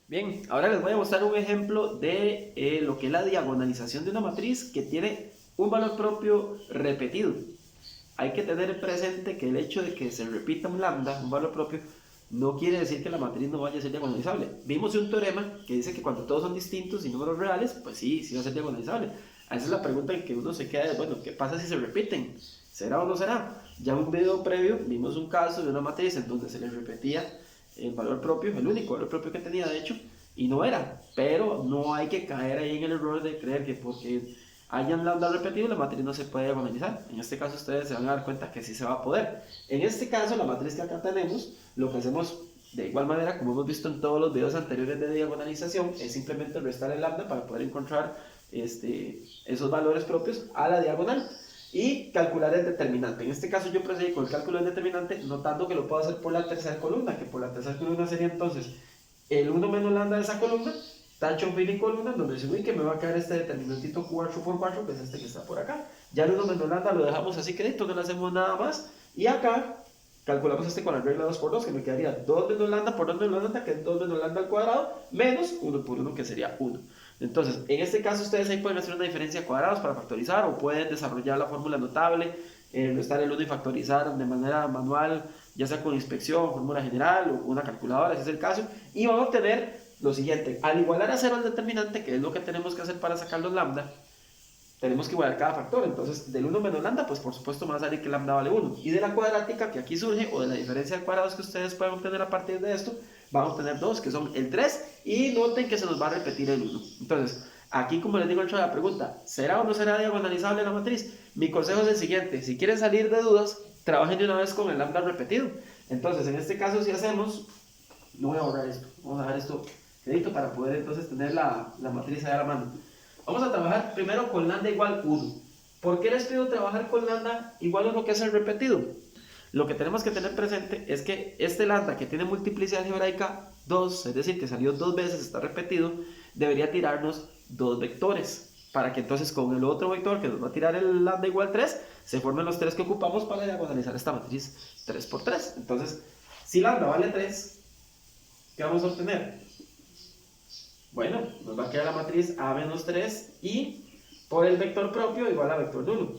Bien, ahora les voy a mostrar un ejemplo de lo que es la diagonalización de una matriz que tiene un valor propio repetido. Hay que tener presente que el hecho de que se repita un lambda, un valor propio, no quiere decir que la matriz no vaya a ser diagonalizable. Vimos un teorema que dice que cuando todos son distintos y números reales, pues sí, sí va a ser diagonalizable. Esa es la pregunta en que uno se queda, bueno, ¿qué pasa si se repiten? ¿Será o no será? Ya en un video previo vimos un caso de una matriz en donde se le repetía el valor propio, el único valor propio que tenía de hecho, y no era. Pero no hay que caer ahí en el error de creer que porque hayan lambda repetido la matriz no se puede diagonalizar. En este caso ustedes se van a dar cuenta que sí se va a poder. En este caso la matriz que acá tenemos, lo que hacemos de igual manera como hemos visto en todos los videos anteriores de diagonalización, es simplemente restar el lambda para poder encontrar esos valores propios a la diagonal y calcular el determinante. En este caso yo procedí con el cálculo del determinante, notando que lo puedo hacer por la tercera columna, que por la tercera columna sería entonces el 1 menos lambda de esa columna, tacho fila y columna, donde se ve que me va a quedar este determinantito 4 por 4, que es este que está por acá. Ya el 1 menos lambda lo dejamos así quedito, no le hacemos nada más, y acá calculamos este con la regla 2 por 2, que me quedaría 2 menos lambda por 2 menos lambda, que es 2 menos lambda al cuadrado, menos 1 por 1, que sería 1. Entonces, en este caso ustedes ahí pueden hacer una diferencia de cuadrados para factorizar o pueden desarrollar la fórmula notable, restar el 1 y factorizar de manera manual, ya sea con inspección, fórmula general o una calculadora, si es el caso, y van a obtener lo siguiente: al igualar a 0 al determinante, que es lo que tenemos que hacer para sacar los lambda, tenemos que igualar cada factor. Entonces, del 1 menos lambda, pues por supuesto me va a salir que lambda vale 1. Y de la cuadrática que aquí surge, o de la diferencia de cuadrados que ustedes pueden obtener a partir de esto, van a obtener 2, que son el 3, y noten que se nos va a repetir el 1. Entonces, aquí como les digo hecho la pregunta, ¿será o no será diagonalizable la matriz? Mi consejo es el siguiente: si quieren salir de dudas, trabajen de una vez con el lambda repetido. Entonces, en este caso, si hacemos, no voy a borrar esto, vamos a dejar esto quedito para poder entonces tener la matriz ahí a la mano. Vamos a trabajar primero con lambda igual 1. ¿Por qué les pido trabajar con lambda igual 1, que es el repetido? Lo que tenemos que tener presente es que este lambda, que tiene multiplicidad algebraica 2, es decir, que salió 2 veces, está repetido, debería tirarnos 2 vectores, para que entonces con el otro vector que nos va a tirar el lambda igual 3, se formen los 3 que ocupamos para diagonalizar esta matriz 3 por 3. Entonces, si lambda vale 3, ¿qué vamos a obtener? Bueno, nos va a quedar la matriz A menos 3 y por el vector propio igual a vector nulo.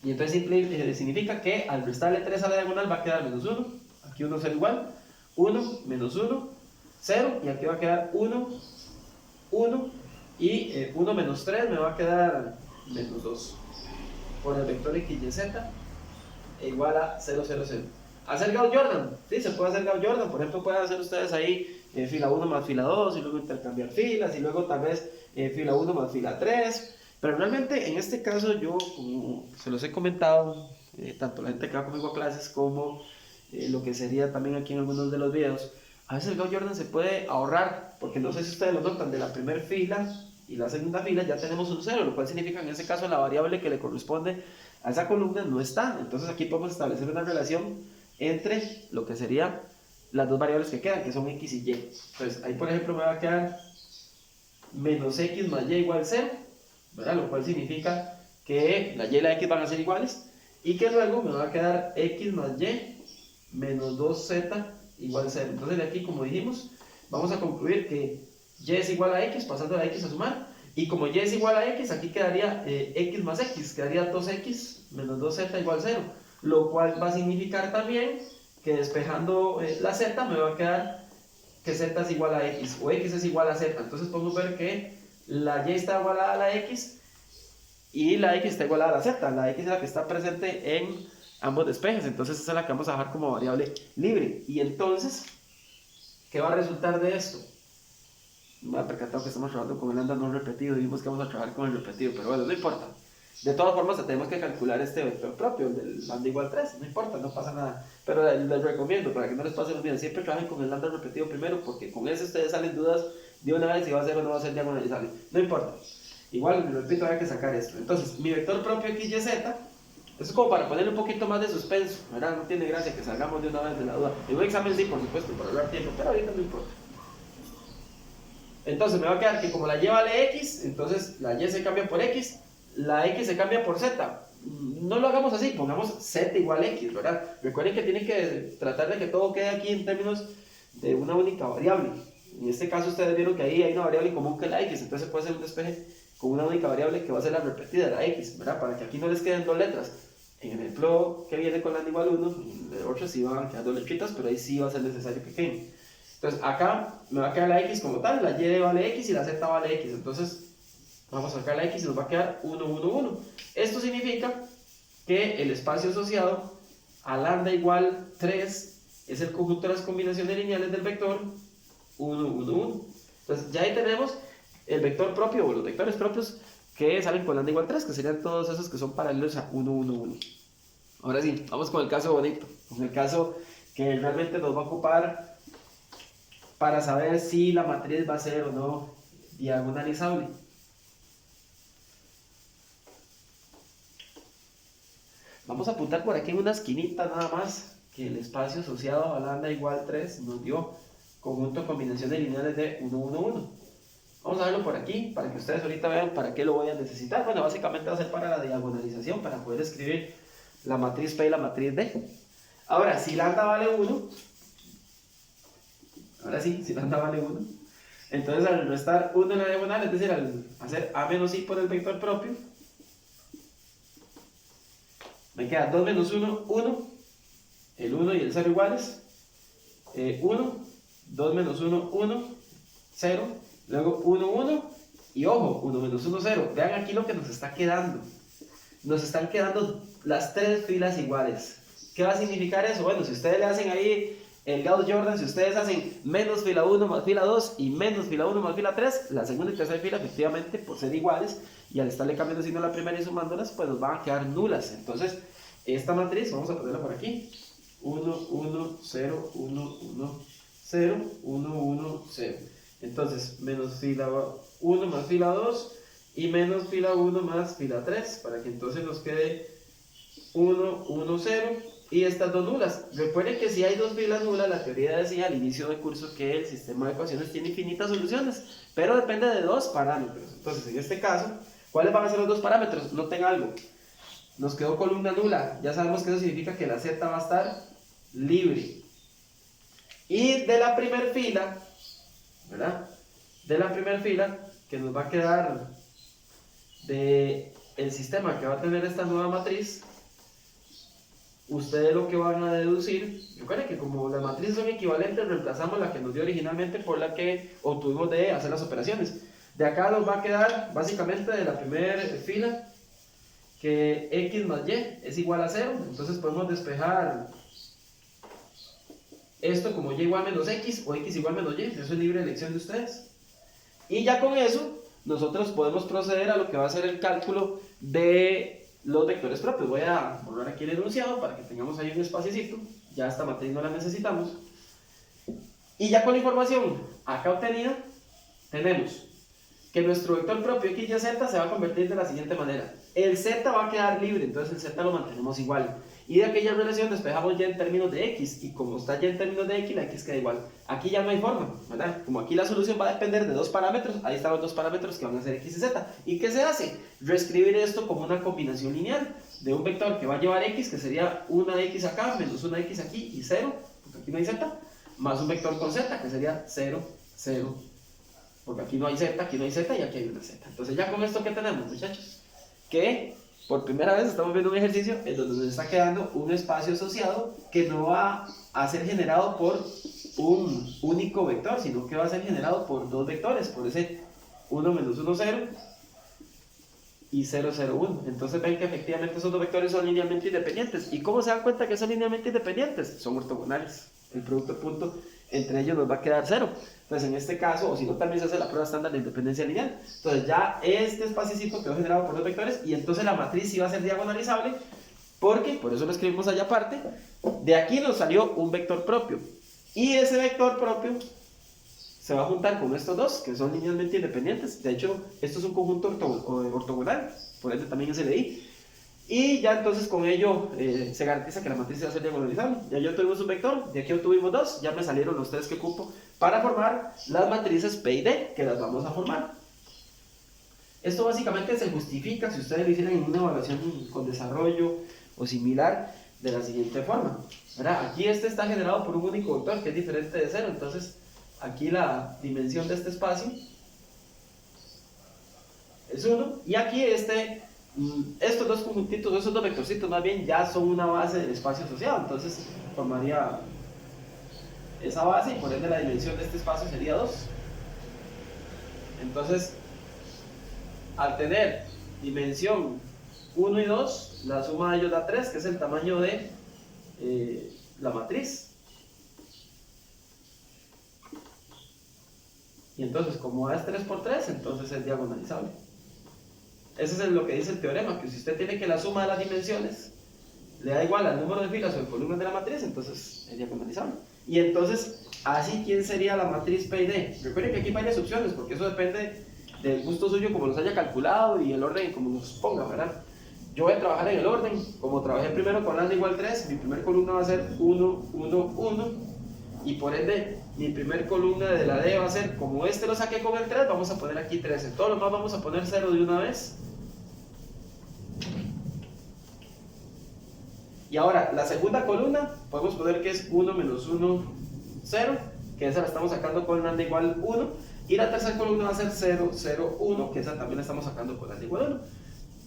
Y entonces significa que al restarle 3 a la diagonal va a quedar menos 1. Aquí 1 será igual. 1, menos 1, 0. Y aquí va a quedar 1, 1. Y 1 menos 3 me va a quedar menos 2. Por el vector x, y, z igual a 0, 0, 0. Hacer Gauss-Jordan, sí, se puede hacer Gauss-Jordan. Por ejemplo, pueden hacer ustedes ahí fila 1 más fila 2 y luego intercambiar filas y luego tal vez fila 1 más fila 3. Pero realmente en este caso yo, como se los he comentado, tanto la gente que va conmigo a clases como lo que sería también aquí en algunos de los videos, a veces el Gauss-Jordan se puede ahorrar, porque no sé si ustedes lo notan, de la primera fila y la segunda fila ya tenemos un 0, lo cual significa que en ese caso la variable que le corresponde a esa columna no está. Entonces aquí podemos establecer una relación entre lo que serían las dos variables que quedan, que son x y y. Entonces ahí por ejemplo me va a quedar menos x más y igual 0, ¿verdad? Lo cual significa que la y y la x van a ser iguales y que luego me va a quedar x más y menos 2z igual 0. Entonces de aquí, como dijimos, vamos a concluir que y es igual a x, pasando la x a sumar, y como y es igual a x, aquí quedaría x más x, quedaría 2x menos 2z igual 0, lo cual va a significar también que despejando la z me va a quedar que z es igual a x, o x es igual a z. Entonces podemos ver que la y está igualada a la x y la x está igualada a la z. La x es la que está presente en ambos despejes, entonces esa es la que vamos a dejar como variable libre. Y entonces, ¿qué va a resultar de esto? Me ha percatado que estamos trabajando con el lambda no repetido y vimos que vamos a trabajar con el repetido, pero bueno, no importa. De todas formas, tenemos que calcular este vector propio, el del lambda igual 3, no importa, no pasa nada. Pero les recomiendo, para que no les pase lo mismo, siempre trabajen con el lambda repetido primero, porque con ese ustedes salen dudas de una vez si va a ser o no va a ser diagonalizable. No importa. Igual, repito, hay que sacar esto. Entonces, mi vector propio x, y, z, eso es como para ponerle un poquito más de suspenso, ¿verdad? No tiene gracia que salgamos de una vez de la duda. En un examen sí, por supuesto, para hablar tiempo, pero ahorita no importa. Entonces me va a quedar que como la y vale x, entonces la y se cambia por x, la x se cambia por z. No lo hagamos así, pongamos z igual x, ¿verdad? Recuerden que tienen que tratar de que todo quede aquí en términos de una única variable. En este caso ustedes vieron que ahí hay una variable común que es la x, entonces se puede hacer un despeje con una única variable que va a ser la repetida, la x, ¿verdad? Para que aquí no les queden dos letras. En el ejemplo que viene con lambda igual 1, en el otro sí van a quedar dos letritas, pero ahí sí va a ser necesario que queden. Entonces acá me va a quedar la x como tal, la y vale x y la z vale x, entonces vamos a sacar la x y nos va a quedar 1, 1, 1. Esto significa que el espacio asociado a lambda igual 3 es el conjunto de las combinaciones lineales del vector 1, 1, 1. Entonces ya ahí tenemos el vector propio o los vectores propios que salen con lambda igual 3, que serían todos esos que son paralelos a 1, 1, 1. Ahora sí, vamos con el caso bonito, con el caso que realmente nos va a ocupar para saber si la matriz va a ser o no diagonalizable. Vamos a apuntar por aquí en una esquinita nada más que el espacio asociado a lambda igual 3 nos dio conjunto de combinaciones lineales de 1, 1, 1. Vamos a verlo por aquí para que ustedes ahorita vean para qué lo voy a necesitar. Bueno, básicamente va a ser para la diagonalización, para poder escribir la matriz P y la matriz D. Ahora, si lambda vale 1, ahora sí, si lambda vale 1, entonces al restar 1 en la diagonal, es decir, al hacer A menos I por el vector propio, me queda 2 menos 1, 1, el 1 y el 0 iguales, 1, 2 menos 1, 1, 0, luego 1, 1, y ojo, 1 menos 1, 0. Vean aquí lo que nos está quedando. Nos están quedando las tres filas iguales. ¿Qué va a significar eso? Bueno, si ustedes le hacen ahí el Gauss-Jordan, si ustedes hacen menos fila 1 más fila 2 y menos fila 1 más fila 3, la segunda y tercera fila efectivamente por ser iguales y al estarle cambiando signo a la primera y sumándolas, pues nos van a quedar nulas. Entonces, esta matriz, vamos a ponerla por aquí, 1, 1, 0, 1, 1, 0, 1, 1, 0. Entonces, menos fila 1 más fila 2 y menos fila 1 más fila 3, para que entonces nos quede 1, 1, 0 y estas dos nulas. Recuerden que si hay dos filas nulas, la teoría decía al inicio del curso que el sistema de ecuaciones tiene infinitas soluciones, pero depende de dos parámetros. Entonces, en este caso, ¿cuáles van a ser los dos parámetros? Noten algo. Nos quedó columna nula. Ya sabemos que eso significa que la z va a estar libre. Y de la primera fila, ¿verdad? De la primera fila, que nos va a quedar de el sistema que va a tener esta nueva matriz, ustedes lo que van a deducir, recuerden que como las matrices son equivalentes, reemplazamos la que nos dio originalmente por la que obtuvimos de hacer las operaciones. De acá nos va a quedar básicamente de la primera fila que x más y es igual a 0, entonces podemos despejar esto como y igual menos x o x igual menos y, eso es libre elección de ustedes. Y ya con eso nosotros podemos proceder a lo que va a ser el cálculo de los vectores propios. Voy a borrar aquí el enunciado para que tengamos ahí un espaciecito, ya esta matriz no la necesitamos. Y ya con la información acá obtenida, tenemos que nuestro vector propio x, y, z se va a convertir de la siguiente manera. El z va a quedar libre, entonces el z lo mantenemos igual. Y de aquella relación despejamos y en términos de x, y como está y en términos de x, la x queda igual. Aquí ya no hay forma, ¿verdad? Como aquí la solución va a depender de dos parámetros, ahí están los dos parámetros que van a ser x y z. ¿Y qué se hace? Reescribir esto como una combinación lineal de un vector que va a llevar x, que sería una x acá, menos una x aquí, y 0, porque aquí no hay z, más un vector con z, que sería 0, 0, porque aquí no hay z, aquí no hay z y aquí hay una z. Entonces ya con esto, ¿qué tenemos, muchachos? Que por primera vez estamos viendo un ejercicio en donde nos está quedando un espacio asociado que no va a ser generado por un único vector, sino que va a ser generado por dos vectores, por ese 1 menos 1, 0 y 0, 0, 1. Entonces ven que efectivamente esos dos vectores son linealmente independientes. ¿Y cómo se dan cuenta que son linealmente independientes? Son ortogonales. El producto de punto entre ellos nos va a quedar 0. Entonces en este caso, o si no, también se hace la prueba estándar de independencia lineal. Entonces ya este espacito quedó generado por dos vectores y entonces la matriz sí va a ser diagonalizable porque, por eso lo escribimos allá aparte, de aquí nos salió un vector propio. Y ese vector propio se va a juntar con estos dos, que son linealmente independientes. De hecho, esto es un conjunto ortogonal, por ende también es LI. Y ya entonces con ello se garantiza que la matriz va a ser diagonalizable. Ya yo tuvimos un vector, de aquí obtuvimos dos, ya me salieron los tres que ocupo para formar las matrices P y D, que las vamos a formar. Esto básicamente se justifica si ustedes lo hicieran en una evaluación con desarrollo o similar de la siguiente forma, ¿verdad? Aquí este está generado por un único vector que es diferente de 0, entonces aquí la dimensión de este espacio es 1, y aquí estos dos conjuntitos, esos dos vectorcitos más bien ya son una base del espacio asociado, entonces formaría esa base y por ende la dimensión de este espacio sería 2. Entonces, al tener dimensión 1 y 2, la suma de ellos da 3, que es el tamaño de la matriz. Y entonces, como A es 3 por 3, entonces es diagonalizable. Eso es lo que dice el teorema, que si usted tiene que la suma de las dimensiones le da igual al número de filas o de columnas de la matriz, entonces es diagonalizable. Y entonces, así, ¿quién sería la matriz P y D? Recuerden que aquí hay varias opciones, porque eso depende del gusto suyo, como los haya calculado y el orden como los ponga, ¿verdad? Yo voy a trabajar en el orden, como trabajé primero con lambda igual 3, mi primer columna va a ser 1, 1, 1, y por ende, mi primer columna de la D va a ser, como lo saqué con el 3, vamos a poner aquí 3, en todos los más vamos a poner 0 de una vez. Y ahora, la segunda columna, podemos poner que es 1 menos 1, 0, que esa la estamos sacando con lambda igual 1, y la tercera columna va a ser 0, 0, 1, que esa también la estamos sacando con lambda igual 1.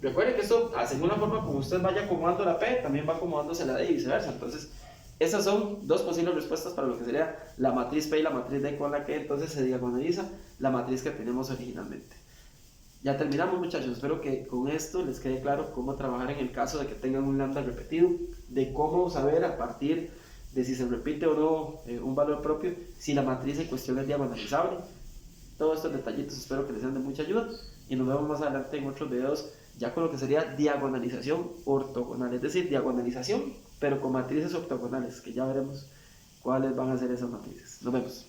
Recuerden que esto, según la forma como usted vaya acomodando la P, también va acomodándose la D y viceversa. Entonces, esas son dos posibles respuestas para lo que sería la matriz P y la matriz D, con la que entonces se diagonaliza la matriz que tenemos originalmente. Ya terminamos, muchachos. Espero que con esto les quede claro cómo trabajar en el caso de que tengan un lambda repetido, de cómo saber a partir de si se repite o no un valor propio, si la matriz en cuestión es diagonalizable. Todos estos detallitos espero que les sean de mucha ayuda y nos vemos más adelante en otros videos ya con lo que sería diagonalización ortogonal, es decir, diagonalización pero con matrices ortogonales, que ya veremos cuáles van a ser esas matrices. Nos vemos.